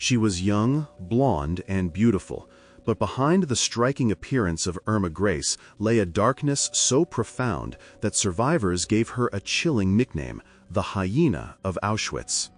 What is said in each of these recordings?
She was young, blonde, and beautiful, but behind the striking appearance of Irma Grese lay a darkness so profound that survivors gave her a chilling nickname, the Hyena of Auschwitz.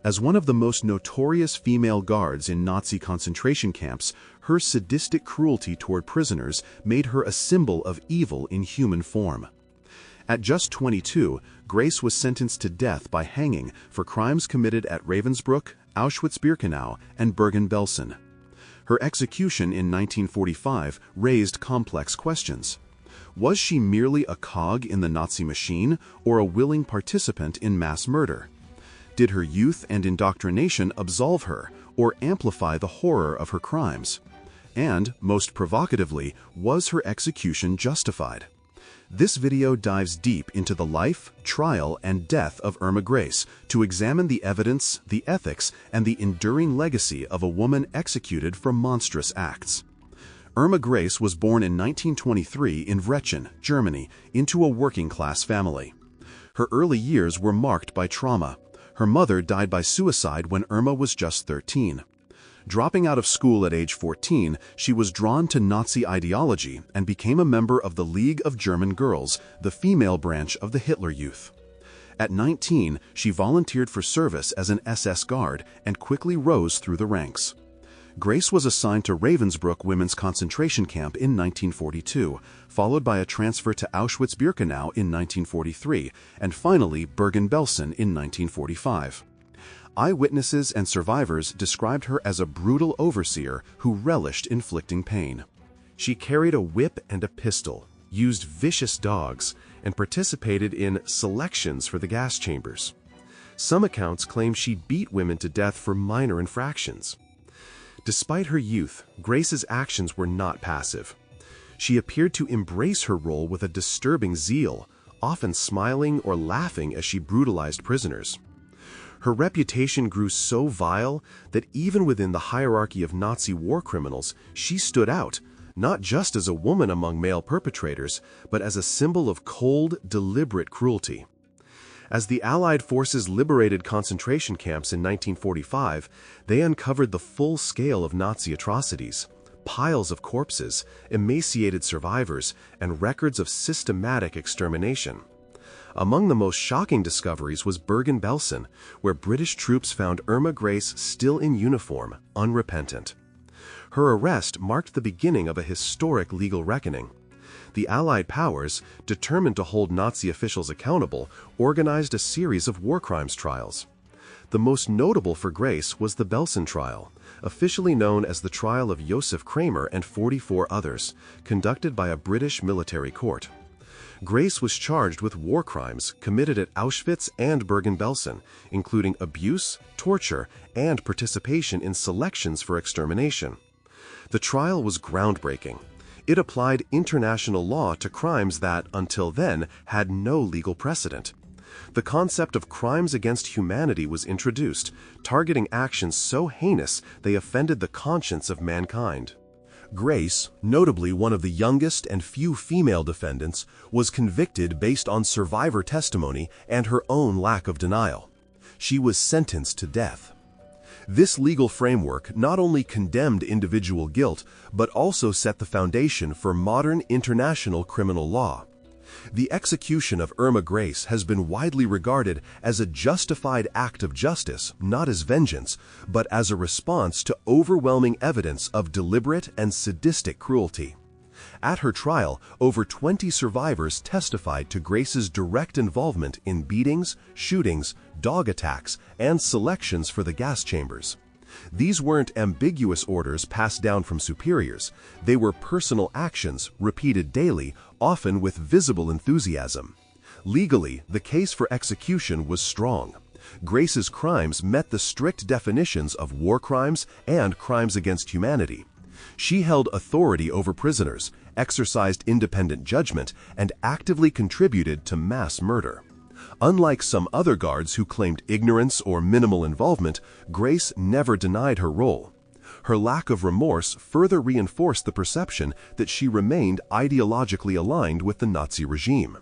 As one of the most notorious female guards in Nazi concentration camps, her sadistic cruelty toward prisoners made her a symbol of evil in human form. At just 22, Grese was sentenced to death by hanging for crimes committed at Ravensbrück, Auschwitz-Birkenau, and Bergen-Belsen. Her execution in 1945 raised complex questions. Was she merely a cog in the Nazi machine or a willing participant in mass murder? Did her youth and indoctrination absolve her or amplify the horror of her crimes? And, most provocatively, was her execution justified? This video dives deep into the life, trial, and death of Irma Grese to examine the evidence, the ethics, and the enduring legacy of a woman executed for monstrous acts. Irma Grese was born in 1923 in Wrechen, Germany, into a working-class family. Her early years were marked by trauma. Her mother died by suicide when Irma was just 13. Dropping out of school at age 14, she was drawn to Nazi ideology and became a member of the League of German Girls, the female branch of the Hitler Youth. At 19, she volunteered for service as an SS guard and quickly rose through the ranks. Grese was assigned to Ravensbrück Women's Concentration Camp in 1942, followed by a transfer to Auschwitz-Birkenau in 1943, and finally Bergen-Belsen in 1945. Eyewitnesses and survivors described her as a brutal overseer who relished inflicting pain. She carried a whip and a pistol, used vicious dogs, and participated in selections for the gas chambers. Some accounts claim she beat women to death for minor infractions. Despite her youth, Grese's actions were not passive. She appeared to embrace her role with a disturbing zeal, often smiling or laughing as she brutalized prisoners. Her reputation grew so vile that even within the hierarchy of Nazi war criminals, she stood out, not just as a woman among male perpetrators, but as a symbol of cold, deliberate cruelty. As the Allied forces liberated concentration camps in 1945, they uncovered the full scale of Nazi atrocities: piles of corpses, emaciated survivors, and records of systematic extermination. Among the most shocking discoveries was Bergen-Belsen, where British troops found Irma Grese still in uniform, unrepentant. Her arrest marked the beginning of a historic legal reckoning. The Allied powers, determined to hold Nazi officials accountable, organized a series of war crimes trials. The most notable for Grese was the Belsen Trial, officially known as the trial of Josef Kramer and 44 others, conducted by a British military court. Grese was charged with war crimes committed at Auschwitz and Bergen-Belsen, including abuse, torture, and participation in selections for extermination. The trial was groundbreaking. It applied international law to crimes that, until then, had no legal precedent. The concept of crimes against humanity was introduced, targeting actions so heinous they offended the conscience of mankind. Grese, notably one of the youngest and few female defendants, was convicted based on survivor testimony and her own lack of denial. She was sentenced to death. This legal framework not only condemned individual guilt, but also set the foundation for modern international criminal law. The execution of Irma Grese has been widely regarded as a justified act of justice, not as vengeance, but as a response to overwhelming evidence of deliberate and sadistic cruelty. At her trial, over 20 survivors testified to Grese's direct involvement in beatings, shootings, dog attacks, and selections for the gas chambers. These weren't ambiguous orders passed down from superiors. They were personal actions, repeated daily, often with visible enthusiasm. Legally, the case for execution was strong. Grese's crimes met the strict definitions of war crimes and crimes against humanity. She held authority over prisoners, exercised independent judgment, and actively contributed to mass murder. Unlike some other guards who claimed ignorance or minimal involvement, Grese never denied her role. Her lack of remorse further reinforced the perception that she remained ideologically aligned with the Nazi regime.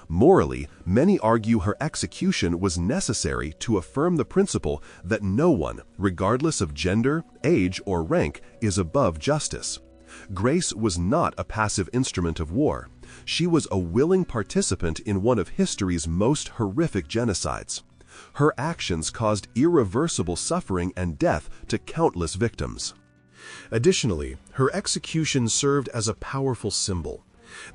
Morally, many argue her execution was necessary to affirm the principle that no one, regardless of gender, age, or rank, is above justice. Grese was not a passive instrument of war. She was a willing participant in one of history's most horrific genocides. Her actions caused irreversible suffering and death to countless victims. Additionally, her execution served as a powerful symbol.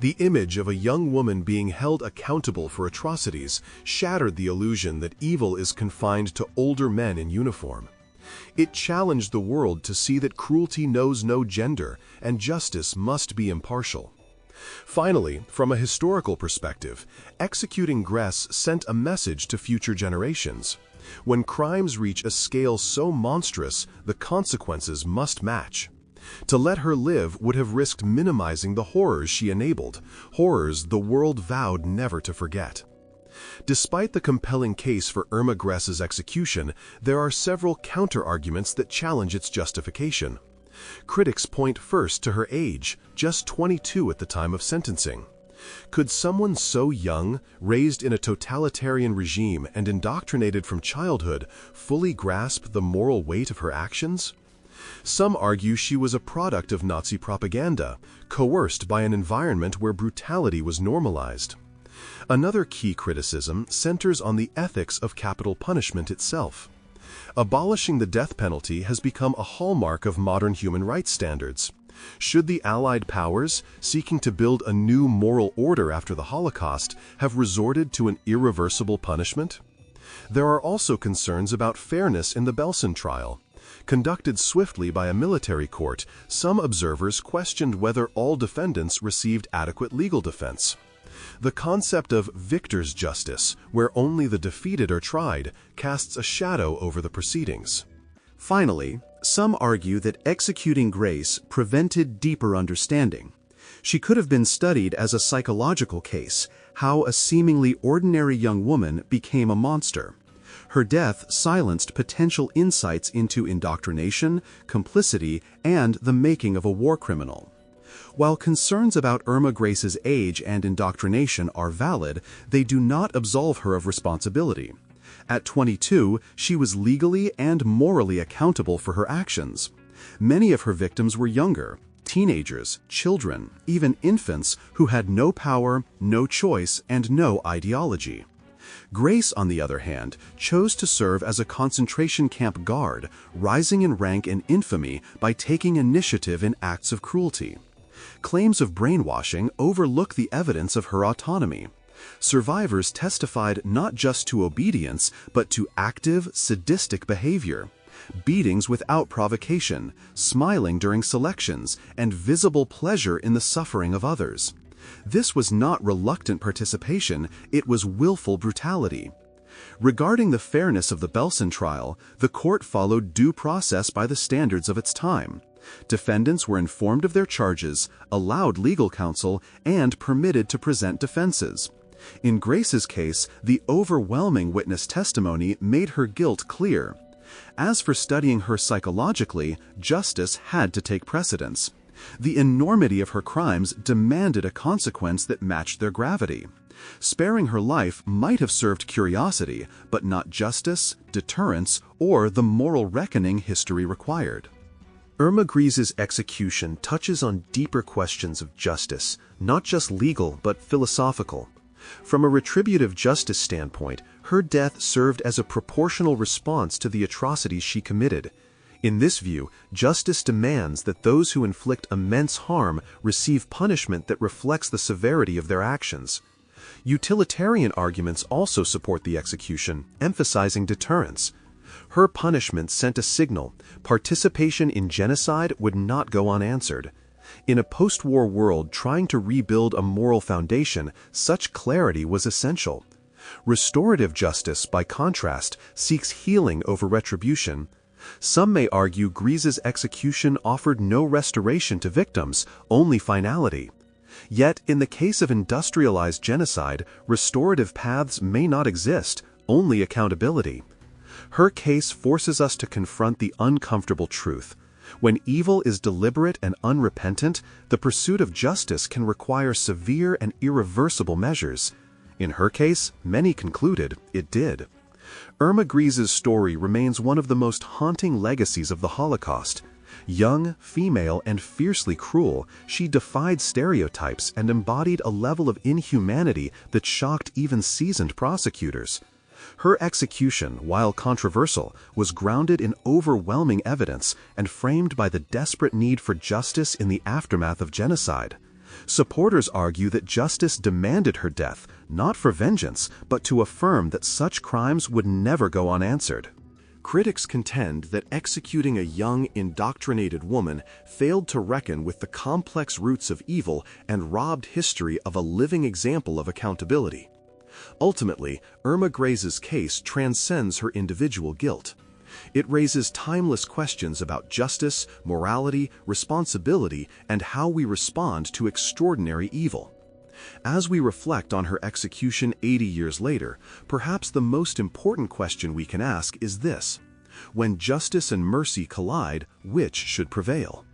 The image of a young woman being held accountable for atrocities shattered the illusion that evil is confined to older men in uniform. It challenged the world to see that cruelty knows no gender and justice must be impartial. Finally, from a historical perspective, executing Grese sent a message to future generations. When crimes reach a scale so monstrous, the consequences must match. To let her live would have risked minimizing the horrors she enabled, horrors the world vowed never to forget. Despite the compelling case for Irma Grese's execution, there are several counter-arguments that challenge its justification. Critics point first to her age, just 22 at the time of sentencing. Could someone so young, raised in a totalitarian regime and indoctrinated from childhood, fully grasp the moral weight of her actions? Some argue she was a product of Nazi propaganda, coerced by an environment where brutality was normalized. Another key criticism centers on the ethics of capital punishment itself. Abolishing the death penalty has become a hallmark of modern human rights standards. Should the Allied powers, seeking to build a new moral order after the Holocaust, have resorted to an irreversible punishment? There are also concerns about fairness in the Belsen trial. Conducted swiftly by a military court, some observers questioned whether all defendants received adequate legal defense. The concept of victor's justice, where only the defeated are tried, casts a shadow over the proceedings. Finally, some argue that executing Grese prevented deeper understanding. She could have been studied as a psychological case, how a seemingly ordinary young woman became a monster. Her death silenced potential insights into indoctrination, complicity, and the making of a war criminal. While concerns about Irma Grese's age and indoctrination are valid, they do not absolve her of responsibility. At 22, she was legally and morally accountable for her actions. Many of her victims were younger, teenagers, children, even infants who had no power, no choice, and no ideology. Grese, on the other hand, chose to serve as a concentration camp guard, rising in rank and infamy by taking initiative in acts of cruelty. Claims of brainwashing overlook the evidence of her autonomy. Survivors testified not just to obedience, but to active, sadistic behavior. Beatings without provocation, smiling during selections, and visible pleasure in the suffering of others. This was not reluctant participation, it was willful brutality. Regarding the fairness of the Belsen trial, the court followed due process by the standards of its time. Defendants were informed of their charges, allowed legal counsel, and permitted to present defenses. In Grese's case, the overwhelming witness testimony made her guilt clear. As for studying her psychologically, justice had to take precedence. The enormity of her crimes demanded a consequence that matched their gravity. Sparing her life might have served curiosity, but not justice, deterrence, or the moral reckoning history required. Irma Grese's execution touches on deeper questions of justice, not just legal but philosophical. From a retributive justice standpoint, her death served as a proportional response to the atrocities she committed. In this view, justice demands that those who inflict immense harm receive punishment that reflects the severity of their actions. Utilitarian arguments also support the execution, emphasizing deterrence. Her punishment sent a signal: participation in genocide would not go unanswered. In a post-war world trying to rebuild a moral foundation, such clarity was essential. Restorative justice, by contrast, seeks healing over retribution. Some may argue Grese's execution offered no restoration to victims, only finality. Yet, in the case of industrialized genocide, restorative paths may not exist, only accountability. Her case forces us to confront the uncomfortable truth. When evil is deliberate and unrepentant, the pursuit of justice can require severe and irreversible measures. In her case, many concluded it did. Irma Grese's story remains one of the most haunting legacies of the Holocaust. Young, female, and fiercely cruel, she defied stereotypes and embodied a level of inhumanity that shocked even seasoned prosecutors. Her execution, while controversial, was grounded in overwhelming evidence and framed by the desperate need for justice in the aftermath of genocide. Supporters argue that justice demanded her death, not for vengeance, but to affirm that such crimes would never go unanswered. Critics contend that executing a young, indoctrinated woman failed to reckon with the complex roots of evil and robbed history of a living example of accountability. Ultimately, Irma Grese's case transcends her individual guilt. It raises timeless questions about justice, morality, responsibility, and how we respond to extraordinary evil. As we reflect on her execution 80 years later, perhaps the most important question we can ask is this: when justice and mercy collide, which should prevail?